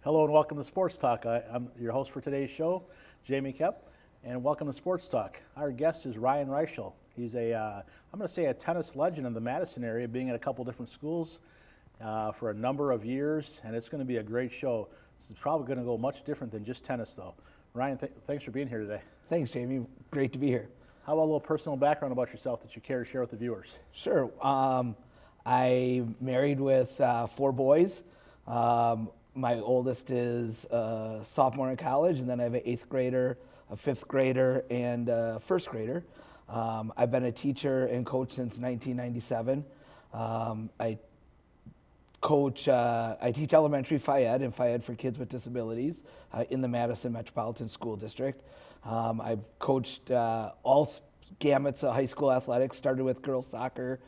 Hello and welcome to Sports Talk. I'm your host for today's show, Jamie Koepp, and welcome to Sports Talk. Our guest is Ryan Reischel. He's I'm going to say a tennis legend in the Madison area, being at a couple different schools for a number of years, and it's going to be a great show. This is probably going to go much different than just tennis, though. Ryan, thanks for being here today. Thanks, Jamie. Great to be here. How about a little personal background about yourself that you care to share with the viewers? Sure. I'm married with 4 boys. My oldest is a sophomore in college, and then I have an 8th grader, a 5th grader, and a 1st grader. I've been a teacher and coach since 1997. I teach elementary Phi-Ed and Phi-Ed for kids with disabilities in the Madison Metropolitan School District. I've coached all gamuts of high school athletics, started with girls soccer,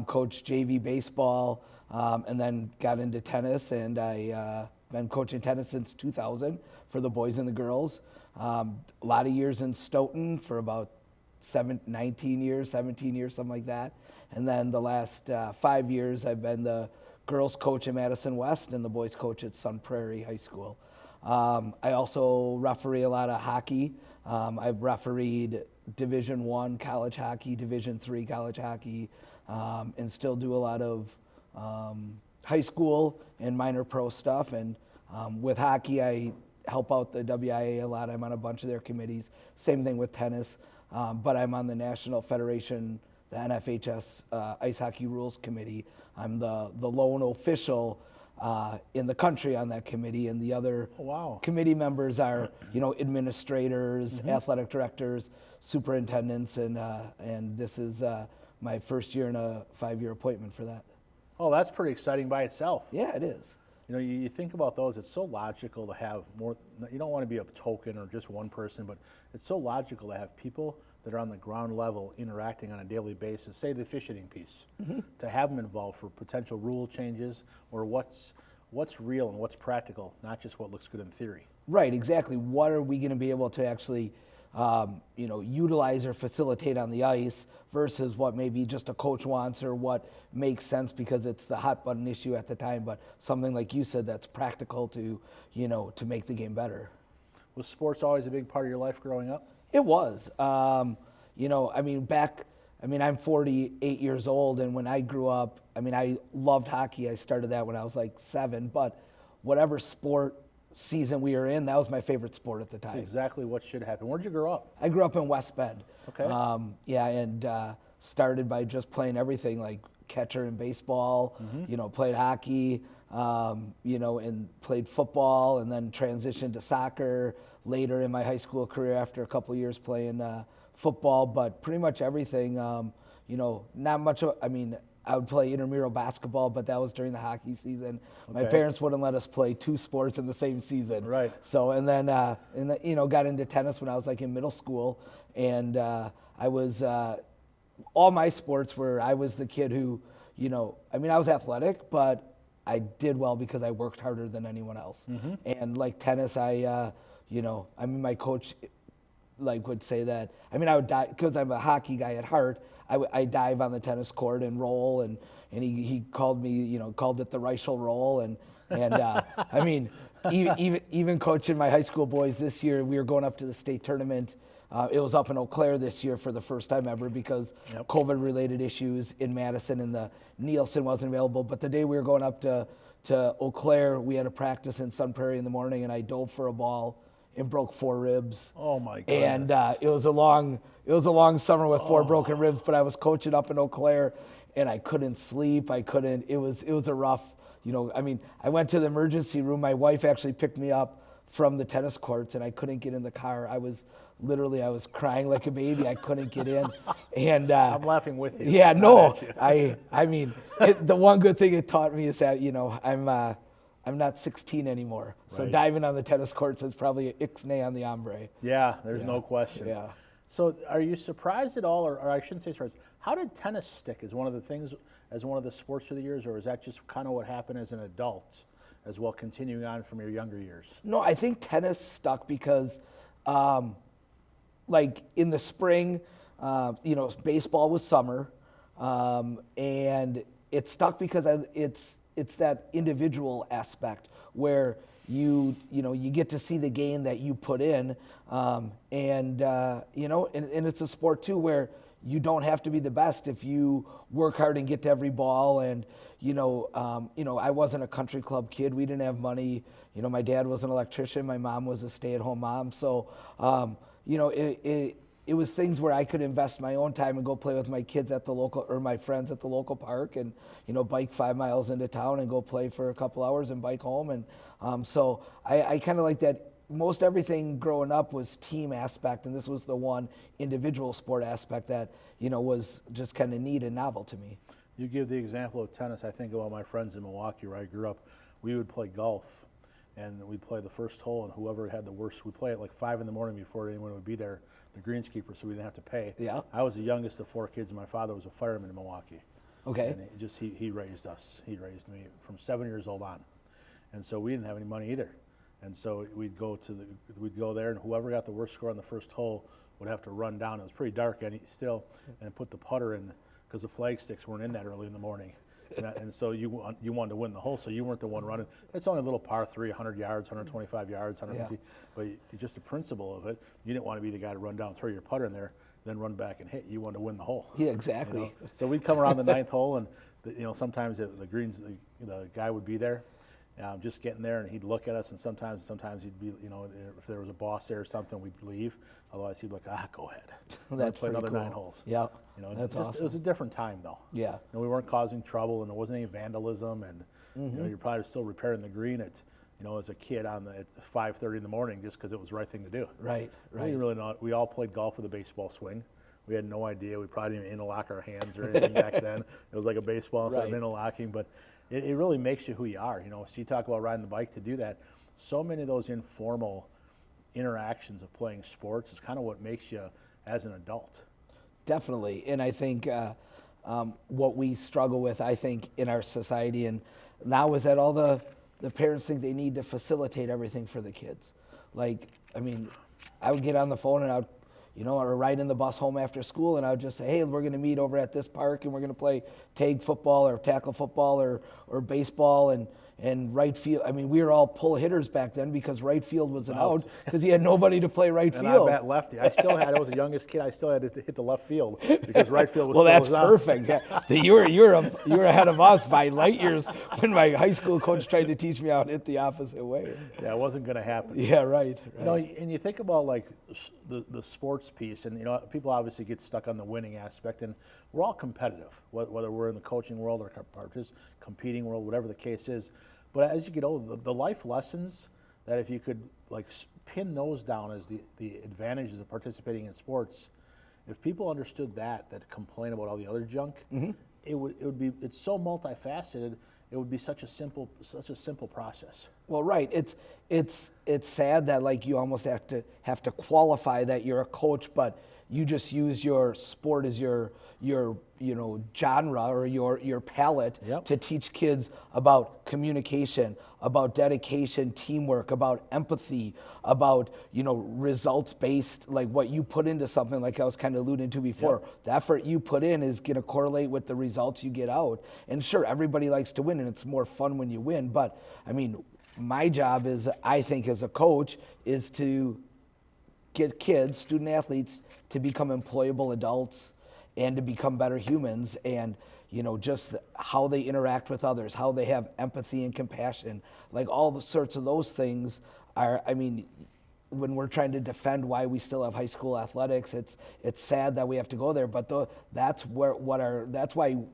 coached JV baseball, and then got into tennis, and I've been coaching tennis since 2000 for the boys and the girls. A lot of years in Stoughton for about 17 years, something like that. And then the last 5 years, I've been the girls coach at Madison West and the boys coach at Prairie High School. I also referee a lot of hockey. I've refereed Division I college hockey, Division III college hockey, and still do a lot of high school and minor pro stuff. And with hockey, I help out the WIA a lot. I'm on a bunch of their committees. Same thing with tennis, but I'm on the National Federation, the NFHS Ice Hockey Rules Committee. I'm the lone official in the country on that committee, and the other committee members are, administrators, athletic directors, superintendents, and this is my first year in a 5-year appointment for that. Oh, that's pretty exciting by itself. Yeah, it is. You think about those, it's so logical to have more. You don't want to be a token or just one person, but it's so logical to have people that are on the ground level interacting on a daily basis, say the officiating piece, to have them involved for potential rule changes or what's real and what's practical, not just what looks good in theory. Right, exactly. What are we going to be able to actually utilize or facilitate on the ice versus what maybe just a coach wants or what makes sense because it's the hot button issue at the time, but something like you said that's practical to make the game better. Was sports always a big part of your life growing up? It was. I'm 48 years old, and when I grew up, I loved hockey. I started that when I was like 7, but whatever sport season we were in, that was my favorite sport at the time. That's exactly what should happen. Where'd you grow up? I grew up in West Bend. Okay. And started by just playing everything like catcher in baseball, played hockey, and played football, and then transitioned to soccer later in my high school career after a couple of years playing football, but pretty much everything, not much of, I would play intramural basketball, but that was during the hockey season. Okay. My parents wouldn't let us play 2 sports in the same season. Right. So, and then, got into tennis when I was like in middle school, and I was, all my sports were, I was the kid who, I was athletic, but I did well because I worked harder than anyone else. And like tennis, my coach would say that, I would dive, because I'm a hockey guy at heart, I dive on the tennis court and roll, and he called me, called it the Reischel roll, and even coaching my high school boys this year, we were going up to the state tournament. It was up in Eau Claire this year for the first time ever because COVID-related issues in Madison, and the Nielsen wasn't available. But the day we were going up to Eau Claire, we had a practice in Prairie in the morning, and I dove for a ball and broke 4 ribs. Oh my goodness. And it was a long summer with 4 broken ribs, but I was coaching up in Eau Claire, and I couldn't sleep. It was a rough, I went to the emergency room. My wife actually picked me up from the tennis courts, and I couldn't get in the car. I was crying like a baby. I couldn't get in. And I'm laughing with you. Yeah, no. The one good thing it taught me is that, I'm not 16 anymore. So diving on the tennis courts is probably an ixnay on the hombre. Yeah, there's no question. Yeah. So are you surprised at all, or I shouldn't say surprised, how did tennis stick as one of the things, as one of the sports through the years, or is that just kind of what happened as an adult as well, continuing on from your younger years? No, I think tennis stuck because, like in the spring, baseball was summer, and it stuck because it's that individual aspect where you get to see the game that you put in, and it's a sport too where you don't have to be the best if you work hard and get to every ball. And I wasn't a country club kid. We didn't have money. My dad was an electrician. My mom was a stay-at-home mom. So it was things where I could invest my own time and go play with my kids at the local, or my friends at the local park, and bike 5 miles into town and go play for a couple hours and bike home. And so I kind of like that. Most everything growing up was team aspect, and this was the one individual sport aspect that was just kind of neat and novel to me. You give the example of tennis. I think about my friends in Milwaukee where I grew up. We would play golf, and we'd play the first hole, and whoever had the worst, we'd play at like 5 in the morning before anyone would be there, the greenskeeper, so we didn't have to pay. Yeah. I was the youngest of 4 kids, and my father was a fireman in Milwaukee. Okay. And he raised us. He raised me from 7 years old on, and so we didn't have any money either. And so we'd go there, and whoever got the worst score on the first hole would have to run down. It was pretty dark and put the putter in, because the flag sticks weren't in that early in the morning. And so you wanted to win the hole, so you weren't the one running. It's only a little par 3, 100 yards, 125 yards, 150. Yeah. But just the principle of it, you didn't want to be the guy to run down, throw your putter in there, then run back and hit. You wanted to win the hole. Yeah, exactly. So we'd come around the 9th hole, and sometimes the greens, the guy would be there. Just getting there, and he'd look at us, and sometimes he'd be, if there was a boss there or something, we'd leave. Otherwise, he'd look, go ahead. That's play another cool. 9 holes. Yeah, that's awesome. It was a different time, though. Yeah. We weren't causing trouble, and there wasn't any vandalism, and you're probably still repairing the green at, as a kid at 5:30 in the morning, just because it was the right thing to do. Right. We didn't really know. We all played golf with a baseball swing. We had no idea. We probably didn't interlock our hands or anything back then. It was like a baseball instead of interlocking, but it really makes you who you are. So you talk about riding the bike. To do that, so many of those informal interactions of playing sports is kind of what makes you as an adult. Definitely, and I think what we struggle with, I think, in our society and now is that all the parents think they need to facilitate everything for the kids. Like, I would get on the phone and or ride in the bus home after school, and I would just say, hey, we're going to meet over at this park, and we're going to play tag football or tackle football or baseball and right field. We were all pull hitters back then because right field was an out because you had nobody to play right and field. I bat lefty. I was the youngest kid. I still had to hit the left field because right field was well, still that's out. perfect. Yeah. You were ahead of us by light years when my high school coach tried to teach me how to hit the opposite way. Yeah, it wasn't going to happen. Yeah, right. And you think about like the sports piece, and people obviously get stuck on the winning aspect, and we're all competitive, whether we're in the coaching world or competing world, whatever the case is. But as you get older, the life lessons that if you could pin those down as the advantages of participating in sports, if people understood that complain about all the other junk, it's so multifaceted. It would be such a simple process. Well, right. It's sad that you almost have to qualify that you're a coach, but you just use your sport as your genre or your palette to teach kids about communication, about dedication, teamwork, about empathy, about results based, like what you put into something, like I was kind of alluding to before. The effort you put in is going to correlate with the results you get out. And sure, everybody likes to win, and it's more fun when you win. But my job is, I think, as a coach, is to get kids, student athletes, to become employable adults and to become better humans, and just how they interact with others, how they have empathy and compassion, like all the sorts of those things are, when we're trying to defend why we still have high school athletics, it's sad that we have to go there, but that's why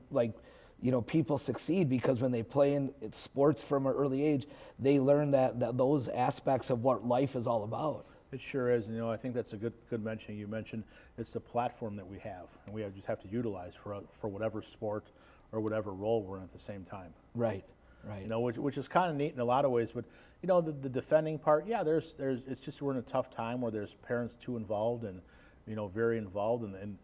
people succeed, because when they play in sports from an early age, they learn that those aspects of what life is all about. It sure is, and I think that's a good mention. You mentioned it's the platform that we have, and we just have to utilize for whatever sport or whatever role we're in at the same time. Right. Which is kind of neat in a lot of ways, but the defending part, there's it's just we're in a tough time where there's parents too involved and very involved, and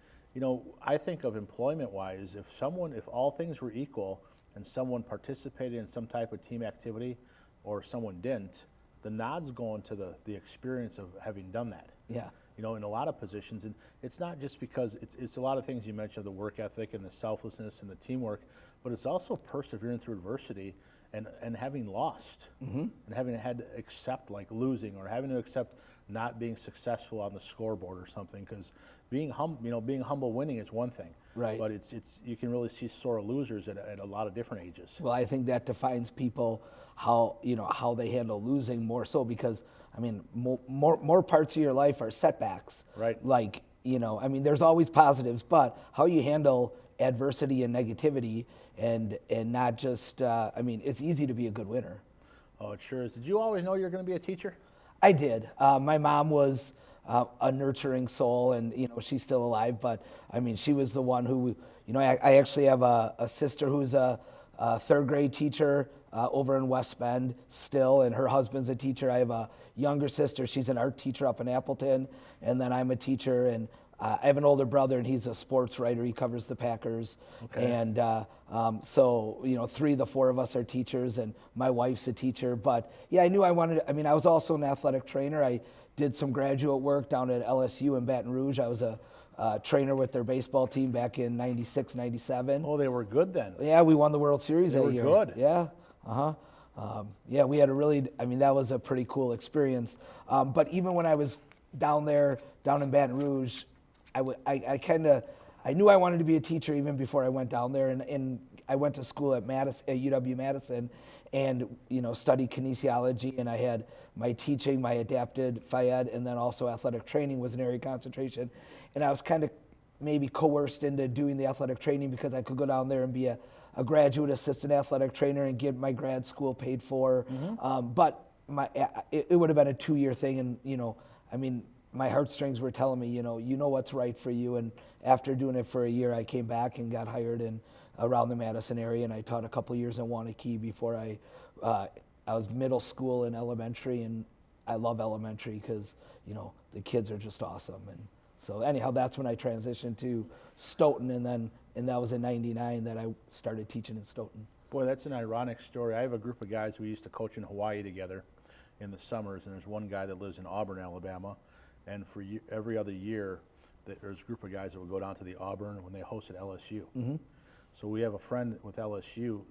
I think of employment-wise, if all things were equal and someone participated in some type of team activity or someone didn't, the nod's going to the experience of having done that. Yeah. in a lot of positions. And it's not just because it's a lot of things you mentioned, the work ethic and the selflessness and the teamwork, but it's also persevering through adversity and having lost and having had to accept like losing or having to accept not being successful on the scoreboard or something. Because being humble winning is one thing, Right. but it's you can really see sore losers at a lot of different ages. Well, I think that defines people how they handle losing more so, because I mean more parts of your life are setbacks. Right. Like, I mean, there's always positives, but how you handle adversity and negativity and not just I mean, it's easy to be a good winner. Oh, it sure is. Did you always know you were going to be a teacher? I did. My mom was a nurturing soul, and she's still alive. But I mean, she was the one who, I actually have a sister who's a third grade teacher over in West Bend still, and her husband's a teacher. I have a younger sister; she's an art teacher up in Appleton, and then I'm a teacher. And I have an older brother, and he's a sports writer. He covers the Packers. Okay. And so, 3 of the 4 of us are teachers, and my wife's a teacher. But yeah, I knew I wanted to, I mean, I was also an athletic trainer. I did some graduate work down at LSU in Baton Rouge. I was a trainer with their baseball team back in 96, 97. Oh, they were good then. Yeah, we won the World Series that were year. good. Yeah. Yeah, we had that was a pretty cool experience. But even when I was down in Baton Rouge, I knew I wanted to be a teacher even before I went down there, and I went to school at UW Madison, and studied kinesiology, and I had my teaching, my adapted Phy Ed, and then also athletic training was an area of concentration, and I was kind of maybe coerced into doing the athletic training because I could go down there and be a graduate assistant athletic trainer and get my grad school paid for, but it would have been a 2-year thing, and I mean, my heartstrings were telling me, you know what's right for you. And after doing it for a year, I came back and got hired around the Madison area, and I taught a couple years in Wanakee before I was middle school and elementary, and I love elementary because the kids are just awesome. And so anyhow, that's when I transitioned to Stoughton, and that was in '99 that I started teaching in Stoughton. Boy, that's an ironic story. I have a group of guys we used to coach in Hawaii together in the summers, and there's one guy that lives in Auburn, Alabama. And for every other year, there's a group of guys that would go down to the Auburn when they hosted LSU. So we have a friend with LSU.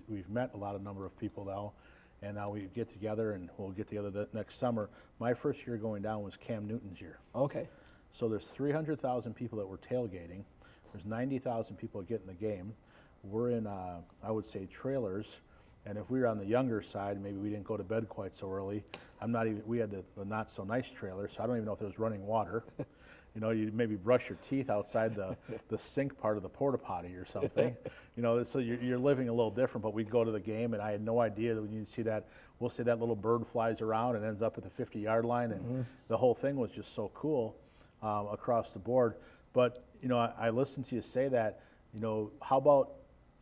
We've met a number of people now, and now we get together, and we'll get together the next summer. My first year going down was Cam Newton's year. Okay. So there's 300,000 people that were tailgating. There's 90,000 people getting the game. We're in, I would say, trailers. And if we were on the younger side, maybe we didn't go to bed quite so early. We had the not so nice trailer, so I don't even know if there was running water. You maybe brush your teeth outside the sink part of the porta potty or something. So you're living a little different, but we'd go to the game, and I had no idea that when you see that, we'll say that little bird flies around and ends up at the 50-yard line, and the whole thing was just so cool across the board. But, I listened to you say that, how about,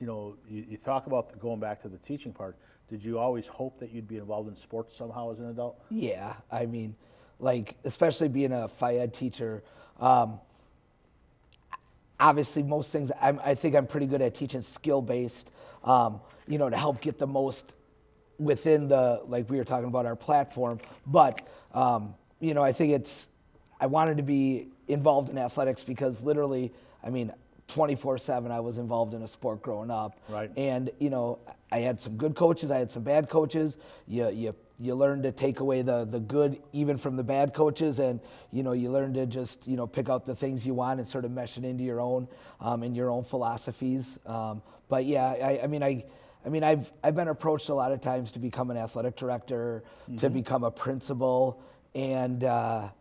you talk about going back to the teaching part. Did you always hope that you'd be involved in sports somehow as an adult? Yeah, I mean, like, especially being a Phy Ed teacher, obviously most things, I think I'm pretty good at teaching skill-based, to help get the most within like we were talking about, our platform. But, I think I wanted to be involved in athletics because literally, 24/7 I was involved in a sport growing up. Right. And, I had some good coaches, I had some bad coaches. You learn to take away the good even from the bad coaches, and you learn to just pick out the things you want and sort of mesh it into your own philosophies. But yeah, I've been approached a lot of times to become an athletic director, to become a principal, and I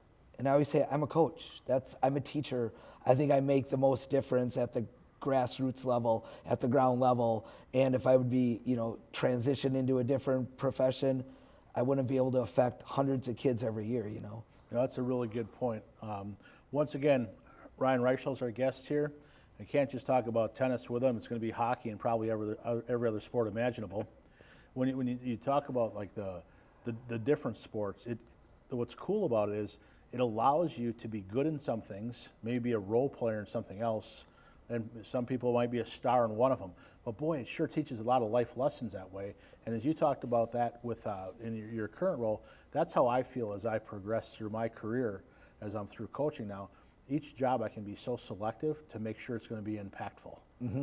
always say I'm a coach. I'm a teacher. I think I make the most difference at the grassroots level, at the ground level, and if I would be transition into a different profession, I wouldn't be able to affect hundreds of kids every year. That's a really good point. Once again, Ryan Reichel's our guest here. I can't just talk about tennis with him. It's going to be hockey and probably every other sport imaginable. When you talk about like the different sports, what's cool about it is it allows you to be good in some things, maybe be a role player in something else, and some people might be a star in one of them. But boy, it sure teaches a lot of life lessons that way. And as you talked about that with in your current role, that's how I feel as I progress through my career. as I'm through coaching now, each job I can be so selective to make sure it's going to be impactful.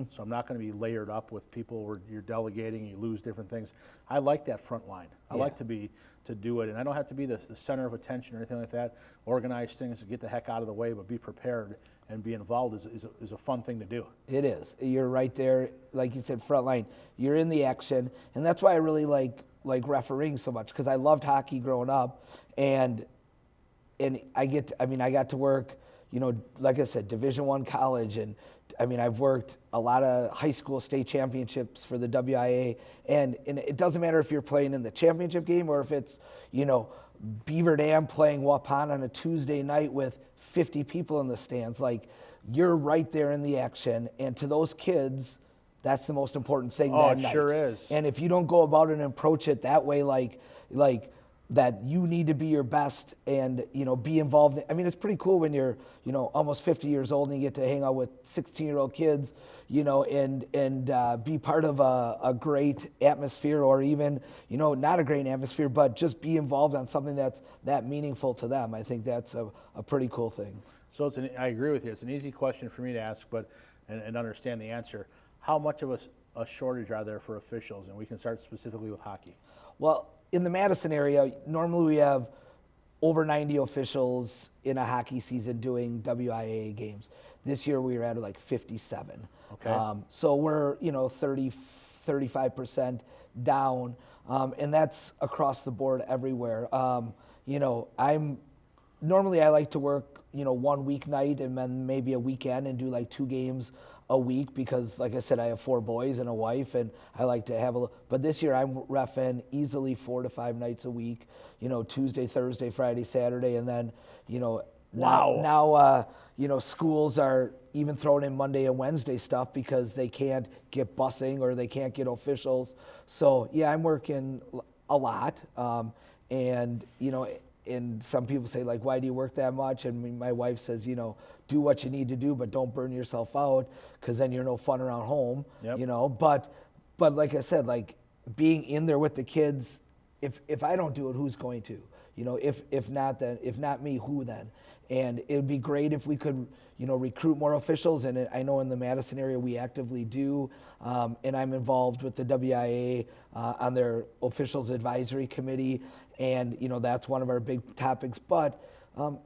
So I'm not going to be layered up with people where you're delegating, you lose different things. I like that front line. I like to do it, and I don't have to be the center of attention or anything like that. Organize things, get the heck out of the way, but be prepared and be involved is a fun thing to do. It is. You're right there, like you said, front line. You're in the action, and that's why I really like refereeing so much, because I loved hockey growing up, and I got to work, like I said, Division I college, and I've worked a lot of high school state championships for the WIA, and it doesn't matter if you're playing in the championship game or if it's, Beaver Dam playing Waupun on a Tuesday night with 50 people in the stands. Like, you're right there in the action, and to those kids, that's the most important thing that night. Oh, it sure is. And if you don't go about it and approach it that way, like that you need to be your best and, be involved. It's pretty cool when you're, almost 50 years old and you get to hang out with 16-year-old kids, and be part of a great atmosphere, or even, not a great atmosphere, but just be involved on something that's that meaningful to them. I think that's a pretty cool thing. So I agree with you. It's an easy question for me to ask, but and understand the answer. How much of a shortage are there for officials? And we can start specifically with hockey. Well, in the Madison area, normally we have over 90 officials in a hockey season doing WIAA games. This year we were at like 57. Okay. So we're 35% down, and that's across the board everywhere. Normally I like to work 1 weeknight and then maybe a weekend and do like 2 games a week, because like I said, I have 4 boys and a wife, and I like to have but this year I'm reffing easily 4 to 5 nights a week, Tuesday, Thursday, Friday, Saturday, and then, now schools are even throwing in Monday and Wednesday stuff because they can't get busing or they can't get officials. So yeah, I'm working a lot, and some people say, like, why do you work that much? And my wife says, do what you need to do, but don't burn yourself out, because then you're no fun around home. Yep. But like I said, like, being in there with the kids, if I don't do it, who's going to? If not me, who then? And it would be great if we could, recruit more officials. And I know in the Madison area we actively do. And I'm involved with the WIA on their officials advisory committee. And, that's one of our big topics. But,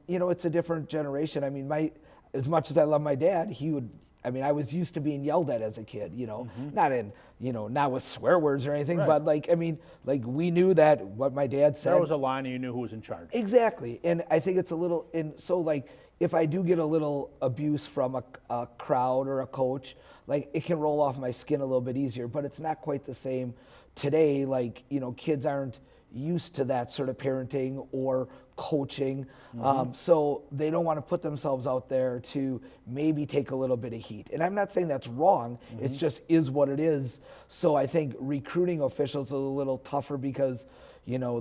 it's a different generation. As much as I love my dad, I was used to being yelled at as a kid, not with swear words or anything, right. but we knew that what my dad said. There was a line and you knew who was in charge. Exactly. And I think it's a little, and so like, if I do get a little abuse from a crowd or a coach, like, it can roll off my skin a little bit easier, but it's not quite the same today. Like, kids aren't used to that sort of parenting or coaching. So they don't want to put themselves out there to maybe take a little bit of heat. And I'm not saying that's wrong. It just is what it is. So I think recruiting officials is a little tougher because, they know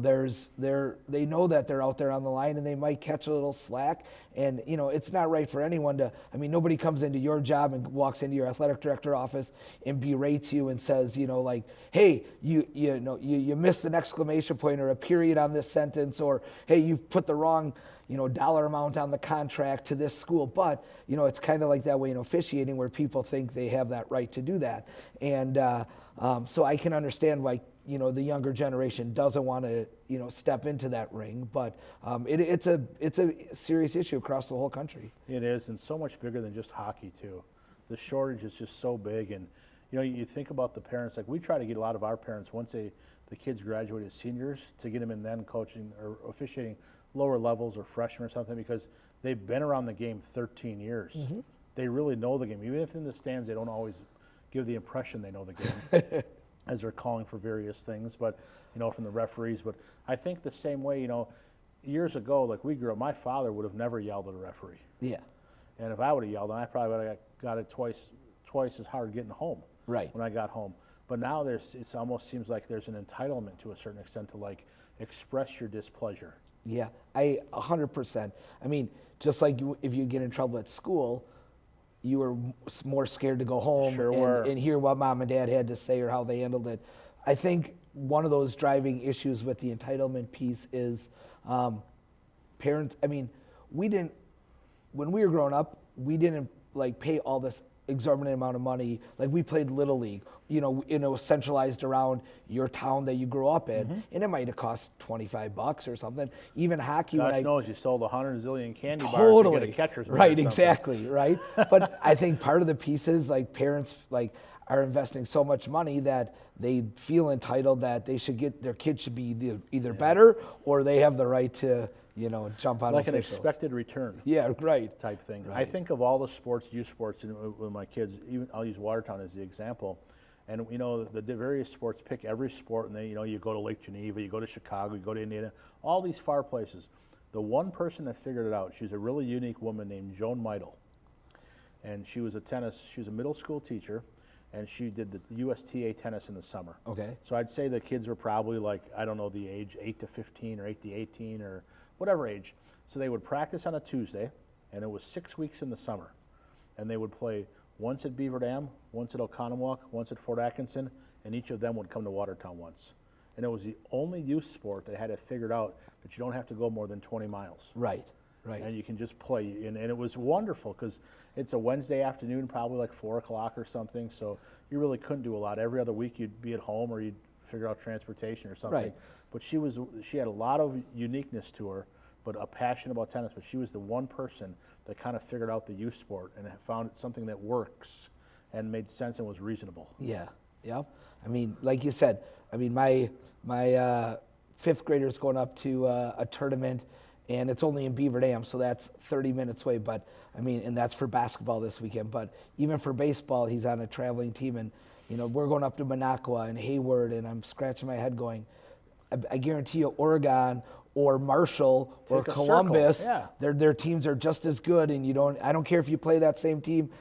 that they're out there on the line and they might catch a little slack. And, it's not right for anyone to, nobody comes into your job and walks into your athletic director office and berates you and says, like, hey, you missed an exclamation point or a period on this sentence, or, hey, you've put the wrong, dollar amount on the contract to this school. But, it's kind of like that way in officiating, where people think they have that right to do that. And so I can understand why, the younger generation doesn't want to, step into that ring. But it's a serious issue across the whole country. It is, and so much bigger than just hockey too. The shortage is just so big, and you think about the parents. Like, we try to get a lot of our parents, once the kids graduate as seniors, to get them in then coaching or officiating lower levels or freshmen or something, because they've been around the game 13 years. They really know the game, even if in the stands they don't always give the impression they know the game. As they're calling for various things, but from the referees. But I think the same way, years ago, like, we grew up, my father would have never yelled at a referee. Yeah. And if I would have yelled, I probably would have got it twice as hard getting home. Right. When I got home. But now it almost seems like there's an entitlement to a certain extent to, like, express your displeasure. Yeah, 100%. Just like if you get in trouble at school, you were more scared to go home and hear what mom and dad had to say or how they handled it. I think one of those driving issues with the entitlement piece is parents. when we were growing up, we didn't like pay all this exorbitant amount of money. Like we played Little League, and it was centralized around your town that you grew up in, and it might have cost $25 or something. Even hockey, Gosh knows you sold 100 zillion candy bars totally to get a catcher's mitt or right, something. exactly, right. But I think part of the piece is like parents like are investing so much money that they feel entitled that they should get their kids should be either better or they have the right to jump on like officials. An expected return. Yeah, right. Type thing. Right. I think of all the sports, youth sports, with my kids. Even I'll use Watertown as the example. And the various sports pick every sport, and then you go to Lake Geneva, you go to Chicago, you go to Indiana, all these far places. The one person that figured it out, she's a really unique woman named Joan Meidel, and she was a middle school teacher, and she did the USTA tennis in the summer. Okay. So I'd say the kids were probably like, I don't know the age, 8 to 15 or 8 to 18 or whatever age. So they would practice on a Tuesday, and it was 6 weeks in the summer. And they would play once at Beaver Dam, once at Oconomowoc, once at Fort Atkinson, and each of them would come to Watertown once. And it was the only youth sport that had it figured out that you don't have to go more than 20 miles. Right, right. And you can just play. And it was wonderful because it's a Wednesday afternoon, probably like 4 o'clock or something. So you really couldn't do a lot. Every other week you'd be at home or you'd figure out transportation or something. Right. But she had a lot of uniqueness to her, but a passion about tennis. But she was the one person that kind of figured out the youth sport and found something that works and made sense and was reasonable. Yeah, yeah. I mean, like you said, I mean, my fifth grader's going up to a tournament, and it's only in Beaver Dam, so that's 30 minutes away. But I mean, and that's for basketball this weekend. But even for baseball, he's on a traveling team, and we're going up to Minocqua and Hayward, and I'm scratching my head going, I guarantee you, Oregon or Marshall or Columbus, yeah. their teams are just as good, and I don't care if you play that same team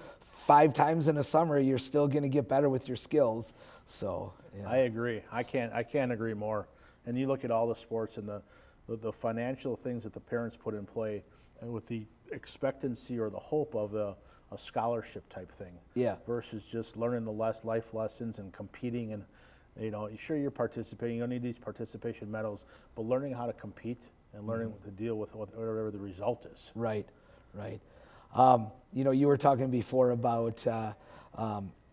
5 times in a summer, you're still going to get better with your skills. So yeah. I agree. I can't agree more. And you look at all the sports and the financial things that the parents put in play, and with the expectancy or the hope of a scholarship type thing. Yeah. Versus just learning the life lessons and competing and. Sure, you're participating. You don't need these participation medals, but learning how to compete and learning to deal with whatever the result is. Right, right. You were talking before about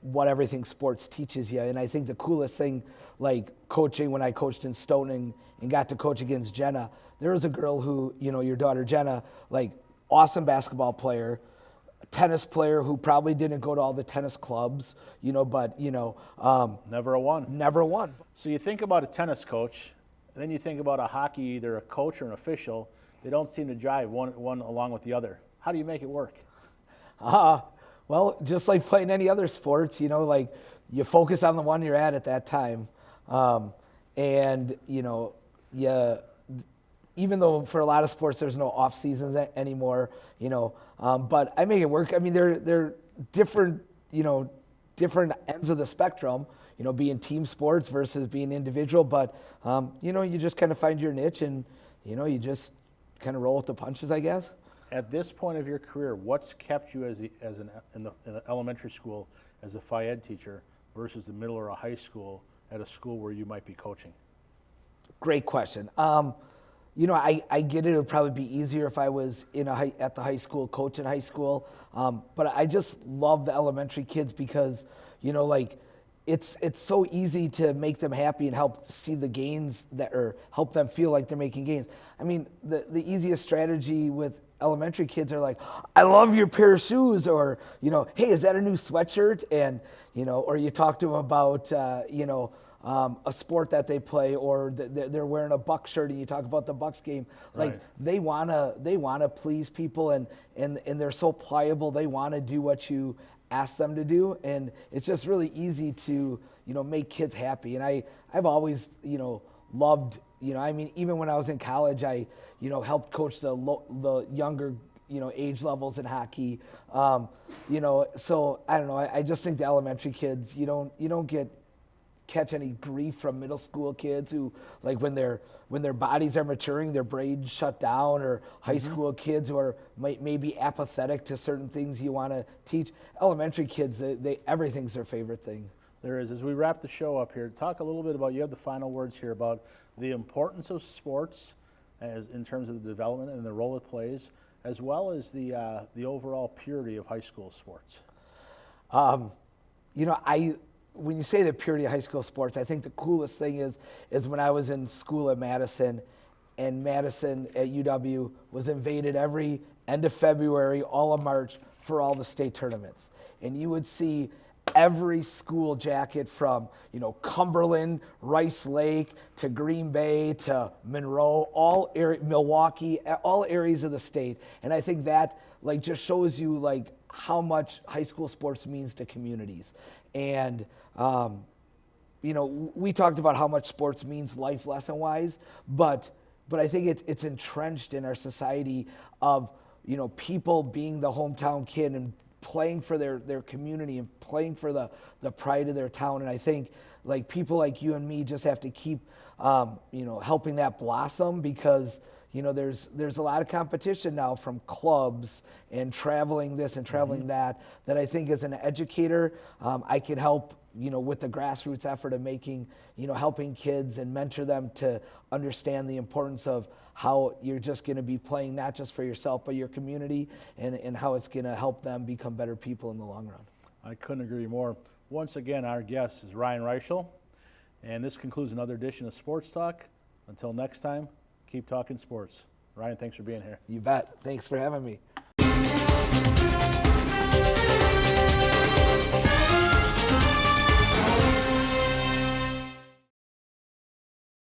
what everything sports teaches you, and I think the coolest thing, like coaching when I coached in Stoughton and got to coach against Jenna, there was a girl who, your daughter Jenna, like awesome basketball player, tennis player who probably didn't go to all the tennis clubs, but never a one. Never won. So you think about a tennis coach, and then you think about a hockey, either a coach or an official. They don't seem to jive one along with the other. How do you make it work? Well, just like playing any other sports, like you focus on the one you're at that time, and even though for a lot of sports there's no off seasons anymore, but I make it work. I mean, they're different, different ends of the spectrum, being team sports versus being individual. But, you just kind of find your niche and, you just kind of roll with the punches, I guess. At this point of your career, what's kept you in the elementary school as a Phi Ed teacher versus the middle or a high school at a school where you might be coaching? Great question. I get it would probably be easier if I was at the high school, coaching high school. But I just love the elementary kids because, it's so easy to make them happy and help see the gains or help them feel like they're making gains. I mean, the easiest strategy with elementary kids are like, I love your pair of shoes, or, hey, is that a new sweatshirt? And, or you talk to them about, a sport that they play, or they're wearing a Buck shirt, and you talk about the Bucks game. Like right. they wanna please people, and they're so pliable. They want to do what you ask them to do, and it's just really easy to make kids happy. And I've always loved even when I was in college, I helped coach the younger age levels in hockey. So I don't know. I just think the elementary kids you don't catch any grief from middle school kids who, like, when their bodies are maturing, their brains shut down, or high school kids who are maybe apathetic to certain things you want to teach. Elementary kids, they everything's their favorite thing. There is. As we wrap the show up here, talk a little bit about, you have the final words here about the importance of sports as in terms of the development and the role it plays, as well as the overall purity of high school sports? You know, when you say the purity of high school sports, I think the coolest thing is when I was in school at Madison, and Madison at UW was invaded every end of February, all of March for all the state tournaments. And you would see every school jacket from, you know, Cumberland, Rice Lake, to Green Bay, to Monroe, Milwaukee, all areas of the state. And I think that like just shows you like how much high school sports means to communities. And you know, we talked about how much sports means life lesson wise, but I think it's entrenched in our society of, you know, people being the hometown kid and playing for their community and playing for the pride of their town. And I think like people like you and me just have to keep, you know, helping that blossom, because, you know, there's a lot of competition now from clubs and traveling this and traveling that I think as an educator, I can help, you know, with the grassroots effort of making, you know, helping kids and mentor them to understand the importance of how you're just going to be playing not just for yourself, but your community, and how it's going to help them become better people in the long run. I couldn't agree more. Once again, our guest is Ryan Reischel, and this concludes another edition of Sports Talk. Until next time, keep talking sports. Ryan, thanks for being here. You bet. Thanks for having me.